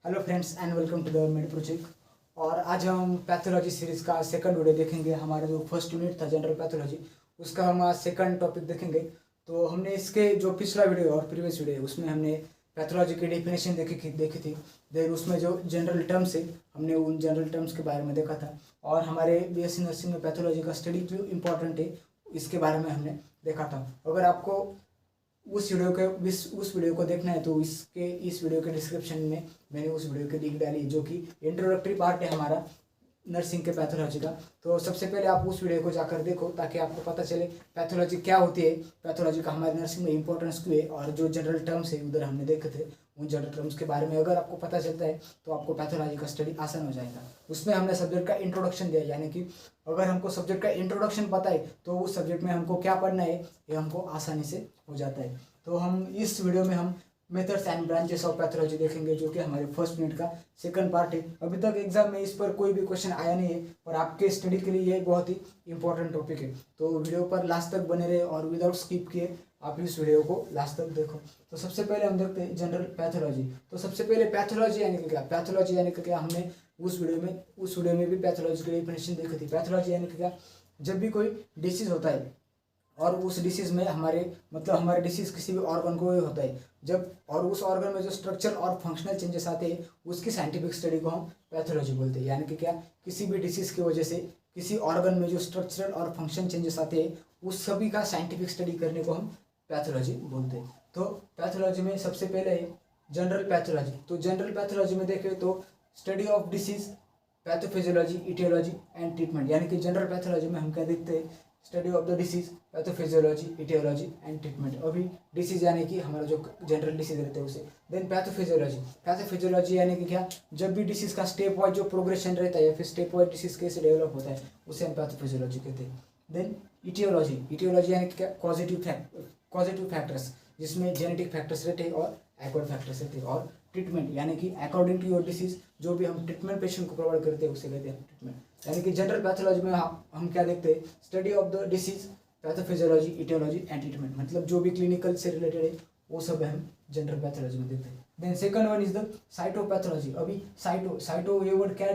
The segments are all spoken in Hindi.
Hello friends and welcome to the med project. और आज हम पैथोलॉजी सीरीज़ का सेकंड वीडियो देखेंगे। हमारा जो फर्स्ट यूनिट था जनरल पैथोलॉजी, उसका हम आज सेकंड टॉपिक देखेंगे। तो हमने इसके जो पिछला वीडियो और प्रीवियस वीडियो उसमें हमने पैथोलॉजी की डेफिनेशन देखी थी। देन उसमें जो जनरल टर्म्स है हमने उन जनरल टर्म्स के बारे में देखा था। और हमारे बीएससी नर्सिंग में पैथोलॉजी का स्टडी क्यों इम्पोर्टेंट है इसके बारे में हमने देखा था। अगर आपको उस वीडियो को देखना है तो इस वीडियो के डिस्क्रिप्शन में मैंने उस वीडियो की लिंक डाली जो कि इंट्रोडक्टरी पार्ट है हमारा नर्सिंग के पैथोलॉजी का। तो सबसे पहले आप उस वीडियो को जाकर देखो ताकि आपको पता चले पैथोलॉजी क्या होती है, पैथोलॉजी का हमारे नर्सिंग में इंपॉर्टेंस क्यों है, और जो जनरल टर्म्स है उधर हमने देखे थे उन जनरल टर्म्स के बारे में अगर आपको पता चलता है तो आपको पैथोलॉजी का स्टडी आसान हो जाएगा। उसमें हमने सब्जेक्ट का इंट्रोडक्शन दिया, यानी कि अगर हमको सब्जेक्ट का इंट्रोडक्शन पता है तो उस सब्जेक्ट में हमको क्या पढ़ना है ये हमको आसानी से हो जाता है। तो हम इस वीडियो में हम methods and branches of pathology देखेंगे जो कि हमारे फर्स्ट यूनिट का सेकंड पार्ट है। अभी तक एग्जाम में इस पर कोई भी क्वेश्चन आया नहीं है और आपके स्टडी के लिए ये बहुत ही इंपॉर्टेंट टॉपिक है। तो वीडियो पर लास्ट तक बने रहे और विदाउट स्किप किए आप इस वीडियो को लास्ट तक देखो। तो सबसे पहले हम देखते हैं जनरल पैथोलॉजी। तो सबसे पहले पैथोलॉजी यानी कि क्या, पैथोलॉजी यानी कि क्या, हमने उस वीडियो में भी पैथोलॉजी की डेफिनेशन देखी थी। पैथोलॉजी यानी कि क्या, जब भी कोई डिसीज होता है और उस डिसीज़ में हमारे डिसीज़ किसी भी ऑर्गन को होता है जब, और उस ऑर्गन में जो स्ट्रक्चर और फंक्शनल चेंजेस आते हैं उसकी साइंटिफिक स्टडी को हम पैथोलॉजी बोलते हैं। यानी कि क्या, किसी भी डिसीज़ की वजह से किसी ऑर्गन में जो स्ट्रक्चरल और फंक्शन चेंजेस आते हैं उस सभी का साइंटिफिक स्टडी करने को हम पैथोलॉजी बोलते हैं। तो पैथोलॉजी में सबसे पहले है जनरल पैथोलॉजी। तो जनरल पैथोलॉजी में देखें तो study of disease, pathophysiology, aetiology and treatment. यानी कि जनरल पैथोलॉजी में हम क्या देखते हैं, study of the disease, pathophysiology, aetiology and treatment. अभी डिसीज यानी कि हमारा जो जनरल डिसीज रहते हैं उसे। देन पैथोफिजियोलॉजी यानी कि क्या, जब भी डिसीज का स्टेप वाइज जो प्रोग्रेशन रहता है या फिर स्टेप वाइज डिसीज कैसे डेवलप होता है उसे हम पैथोफिजियोलॉजी कहते हैं। देन इटियोलॉजी यानी कि क्या, कॉजेटिव फैक्टर्स जिसमें जेनेटिक फैक्टर्स रहते हैं और एक्वायर्ड फैक्टर्स रहते हैं। और ट्रीटमेंट यानी कि अकॉर्डिंग टू योर डिसीज जो भी हम ट्रीटमेंट पेशेंट को प्रोवाइड करते हैं उसे कहते हैं ट्रीटमेंट। यानी कि जनरल पैथोलॉजी में हम क्या देखते हैं, study of the disease, pathophysiology, aetiology and treatment. मतलब जो भी क्लिनिकल से रिलेटेड है वो सब हम जनरल पैथोलॉजी में देखते हैं। Then second one is the cytopathology. अभी साइटो ये वर्ड क्या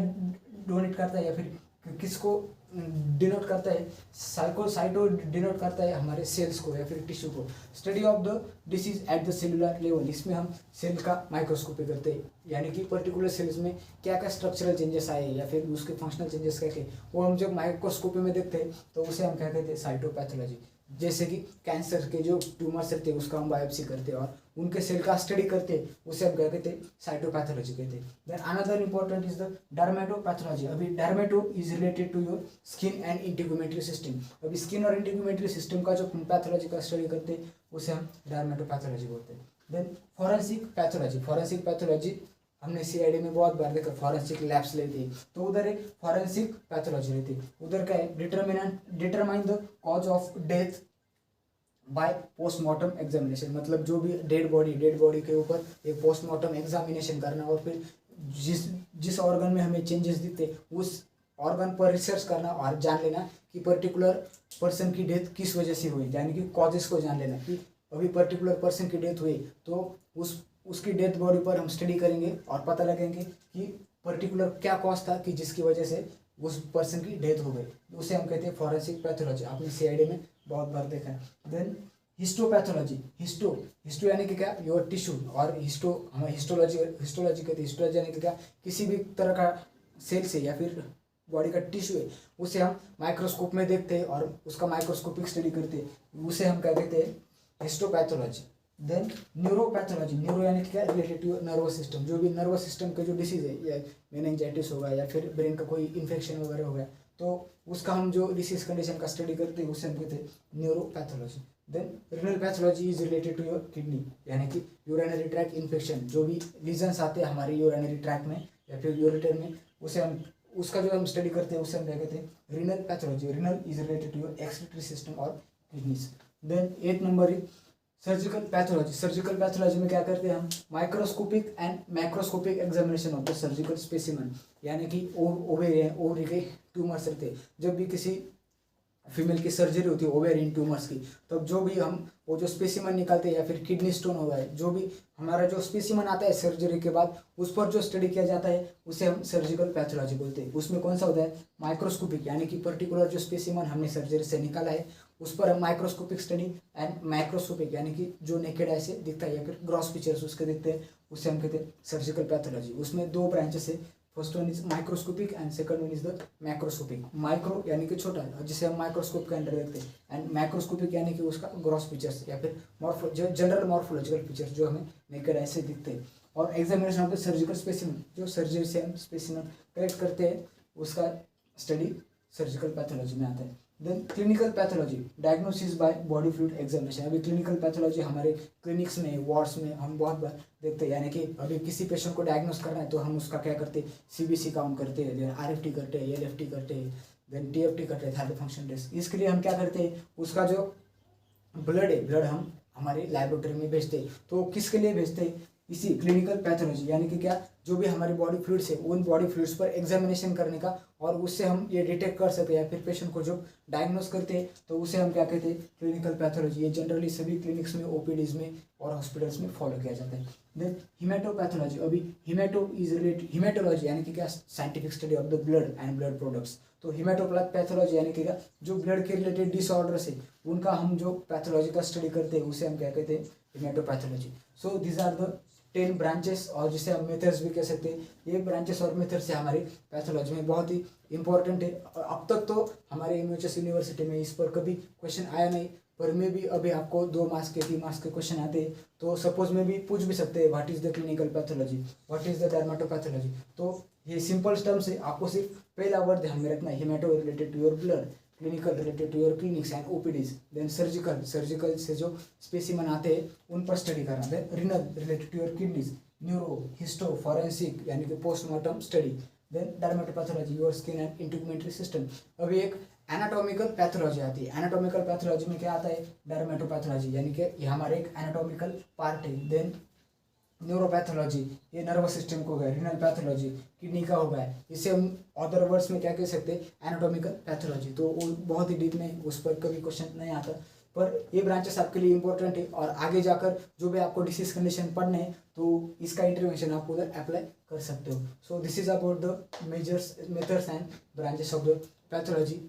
डोनेट करता है या फिर किसको डिनोट करता है, साइटो डिनोट करता है हमारे सेल्स को या फिर टिश्यू को। Study of the disease at the cellular level, इसमें हम सेल का माइक्रोस्कोपी करते हैं, यानी कि पर्टिकुलर सेल्स में क्या क्या स्ट्रक्चरल चेंजेस आए या फिर उसके फंक्शनल चेंजेस क्या क्या वो हम जब माइक्रोस्कोपी में देखते हैं तो उसे हम क्या कहते हैं, साइटोपैथोलॉजी। जैसे कि कैंसर के जो ट्यूमर्स रहते हैं उसका हम बायोप्सी करते हैं और उनके सेल का स्टडी करते हैं उसे हम क्या कहते हैं, साइटोपैथोलॉजी कहते हैं। Then another important is the dermatopathology. अभी dermato is related to your skin and integumentary system. अभी स्किन और इंटीग्यूमेटरी सिस्टम का जो पैथोलॉजी का स्टडी करते हैं उसे हम डर्मेटोपैथोलॉजी बोलते हैं। देन फॉरेंसिक पैथोलॉजी हमने सीआईडी में बहुत बार देखा, फॉरेंसिक लैब्स लेती है तो उधर एक फॉरेंसिक पैथोलॉजी रहती है। उधर क्या है, determine the cause of death by postmortem examination. मतलब जो भी डेड बॉडी के ऊपर एक पोस्टमार्टम एग्जामिनेशन करना और फिर जिस ऑर्गन में हमें चेंजेस दिखते उस ऑर्गन पर रिसर्च करना और जान लेना कि पर्टिकुलर पर्सन की डेथ किस वजह से हुई, यानी कि कॉजेस को जान लेना कि अभी पर्टिकुलर पर्सन की डेथ हुई तो उसकी डेथ बॉडी पर हम स्टडी करेंगे और पता लगेंगे कि पर्टिकुलर क्या कॉज था कि जिसकी वजह से उस पर्सन की डेथ हो गई, उसे हम कहते हैं फॉरेंसिक पैथोलॉजी। आपने सीआईडी में बहुत बार देखा है। Then histopathology. हिस्टो यानी कि क्या, योर टिश्यू, और हम हिस्टोलॉजी कहते हैं। हिस्टोलॉजी यानी कि क्या, किसी भी तरह का सेल से या फिर बॉडी का टिश्यू है उसे हम माइक्रोस्कोप में देखते हैं और उसका माइक्रोस्कोपिक स्टडी करते हैं, उसे हम क्या कहते हैं, हिस्टोपैथोलॉजी। Then neuropathology. न्यूरो यानी क्या, रिलेटेड टू नर्वस सिस्टम। जो भी नर्वस सिस्टम के जो डिसीज है या मेनिंजाइटिस होगा या फिर ब्रेन का कोई इन्फेक्शन वगैरह हो गया तो उसका हम जो डिसीज कंडीशन का स्टडी करते हैं उसे हम कहते हैं neuropathology. Then renal pathology is related to your kidney, यानी कि यूरिनरी ट्रैक इन्फेक्शन, जो भी रीजन्स आते हैं हमारे यूरिनरी ट्रैक में या फिर यूरिटर में उसे हम उसका जो हम स्टडी करते हैं उसे हम क्या कहते हैं, renal pathology. Renal is related to your excretory system और kidneys. Then 8 number is surgical pathology में क्या करते हैं हम, microscopic and macroscopic examination of the surgical specimen, यानी कि ओवरी के ट्यूमर्स रहते हैं। जब भी किसी फीमेल की सर्जरी होती है ओवेरियन ट्यूमर्स की, तब जो भी हम वो जो स्पेसिमन निकालते हैं या फिर किडनी स्टोन हो गया, जो भी हमारा जो स्पेसिमन आता है सर्जरी के बाद, उस पर जो स्टडी किया जाता है उसे हम सर्जिकल पैथोलॉजी बोलते हैं। उसमें कौन सा होता है, माइक्रोस्कोपिक, यानी कि पर्टिकुलर जो स्पेसिमन हमने सर्जरी से निकाला है उस पर हम माइक्रोस्कोपिक स्टडी, एंड माइक्रोस्कोपिक यानी कि जो नेकेड ऐसे दिखता है या फिर ग्रॉस फीचर्स उसके दिखते हैं, उसे हम कहते हैं सर्जिकल पैथोलॉजी। उसमें दो ब्रांचेस है, first one is microscopic and second one is the macroscopic. Micro यानी कि छोटा जिसे हम माइक्रोस्कोप के अंदर देखते हैं, एंड मैक्रोस्कोपिक यानी कि उसका ग्रॉस फीचर्स या फिर जनरल मॉर्फोलॉजिकल फीचर्स जो हमें नेकेड ऐसे दिखते हैं। और examination of the surgical specimen, जो सर्जरी से हम स्पेसिमन कलेक्ट करते हैं उसका स्टडी सर्जिकल पैथोलॉजी में आता है। Then clinical pathology, diagnosis by body fluid examination. अभी क्लिनिकल पैथोलॉजी हमारे क्लिनिक्स में, वार्ड्स में हम बहुत बार देखते हैं, यानी कि अभी किसी पेशेंट को डायग्नोस करना है तो हम उसका क्या करते हैं, सीबीसी काउंट करते हैं, देन आरएफटी करते हैं, एलएफटी करते हैं, देन टीएफटी करते हैं, थायराइड फंक्शन टेस्ट। इसके लिए हम क्या करते हैं, उसका जो ब्लड है, ब्लड हम हमारे लैबोरेटरी में भेजते हैं। तो किसके लिए भेजते हैं, इसी क्लिनिकल पैथोलॉजी यानी कि क्या, जो भी हमारी बॉडी फ्लूइड्स है उन बॉडी फ्लूइड्स पर एग्जामिनेशन करने का, और उससे हम ये डिटेक्ट कर सकते हैं या फिर पेशेंट को जो डायग्नोस करते हैं तो उसे हम क्या कहते हैं, क्लिनिकल पैथोलॉजी। ये जनरली सभी क्लिनिक्स में, ओपीडीज में और हॉस्पिटल्स में फॉलो किया जाता है। देन हिमेटोपैथोलॉजी, अभी हिमेटो इज रिलेटेड, हिमेटोलॉजी यानी कि क्या, scientific study of the blood and blood products. तो हिमेटोपैथोलॉजी यानी कि क्या, जो ब्लड के रिलेटेड डिसऑर्डर्स है उनका हम जो पैथोलॉजी का स्टडी करते हैं उसे हम क्या कहते हैं, haematopathology. So these are the 10 branches, और जिसे हम मेथड्स भी कह सकते हैं। ये ब्रांचेस और मेथड्स से हमारे पैथोलॉजी में बहुत ही इंपॉर्टेंट है। और अब तक तो हमारे एमयूएचएस यूनिवर्सिटी में इस पर कभी क्वेश्चन आया नहीं, पर में भी अभी आपको 2 मार्क्स के 3 मार्क्स के क्वेश्चन आते हैं, तो सपोज में भी पूछ भी सकते हैं, what is the clinical pathology, what is the dermatopathology. तो ये सिंपल टर्म्स है, आपको सिर्फ पहला वर्ड ध्यान में रखना है, haemato related to your blood, clinical related to your clinics and OPDs, then surgical से जो स्पेसिमन आते हैं उन पर स्टडी करना, then renal related to your kidneys, neuro, histo, forensic यानी कि postmortem study, then dermatopathology your skin and integumentary system. अभी एक एनाटॉमिकल पैथोलॉजी आती है। एनाटॉमिकल पैथोलॉजी में क्या आता है, डर्मेटोपैथोलॉजी यानी कि ये हमारे एक एनाटॉमिकल पार्ट है। देन न्यूरोपैथोलॉजी, ये नर्वस सिस्टम को हो गया। रिनल पैथोलॉजी, किडनी का हो गया। इसे हम अदर वर्ड्स में क्या कह सकते हैं, एनाटॉमिकल पैथोलॉजी। तो वो बहुत ही डीप में, उस पर कभी क्वेश्चन नहीं आता, पर ये ब्रांचेस आपके लिए इंपॉर्टेंट है। और आगे जाकर जो भी आपको डिसीज कंडीशन पढ़ने हैं तो इसका इंटरवेंशन आप उधर अप्लाई कर सकते हो। So this is about the measures methods and branches of the pathology.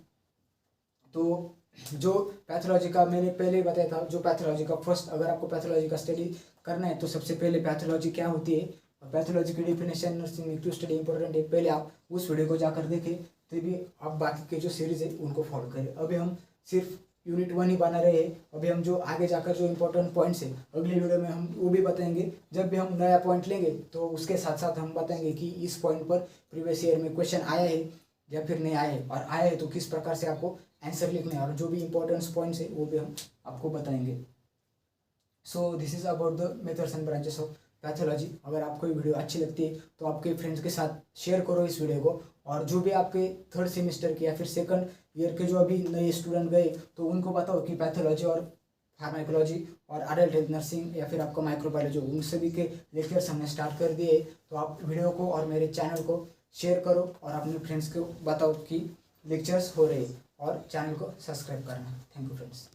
तो जो पैथोलॉजी का मैंने पहले ही बताया था, जो पैथोलॉजी का फर्स्ट, अगर आपको पैथोलॉजी का स्टडी करना है तो सबसे पहले पैथोलॉजी क्या होती है, पैथोलॉजी की डेफिनेशन, नर्सिंग में क्यों स्टडी इंपॉर्टेंट है, पहले आप उस वीडियो को जाकर देखें, तभी आप बाकी के जो सीरीज है उनको फॉलो करें। अभी हम सिर्फ यूनिट 1 ही बना रहे हैं। अभी हम जो आगे जाकर जो इंपॉर्टेंट पॉइंट्स है अगली वीडियो में हम वो भी बताएंगे। जब भी हम नया पॉइंट लेंगे तो उसके साथ साथ हम बताएंगे कि इस पॉइंट पर प्रीवियस ईयर में क्वेश्चन आया है या फिर नहीं आया है, और आया है तो किस प्रकार से आपको आंसर लिखना है, और जो भी इंपॉर्टेंट पॉइंट्स है वो भी हम आपको बताएंगे। So this is about the methods and branches of pathology. अगर आपको ये वीडियो अच्छी लगती है तो आपके फ्रेंड्स के साथ शेयर करो इस वीडियो को, और जो भी आपके 3rd सेमेस्टर के या फिर 2nd ईयर के जो अभी नए स्टूडेंट गए तो उनको बताओ कि पैथोलॉजी और फार्माकोलॉजी और अडल्ट हेल्थ नर्सिंग या फिर आपका माइक्रोबायोलॉजी, उन सभी के लेक्चर्स हमने स्टार्ट कर दिए। तो आप वीडियो को और मेरे चैनल को शेयर करो और अपने फ्रेंड्स को बताओ कि लेक्चर्स हो रहे हैं, और चैनल को सब्सक्राइब करना। Thank you friends.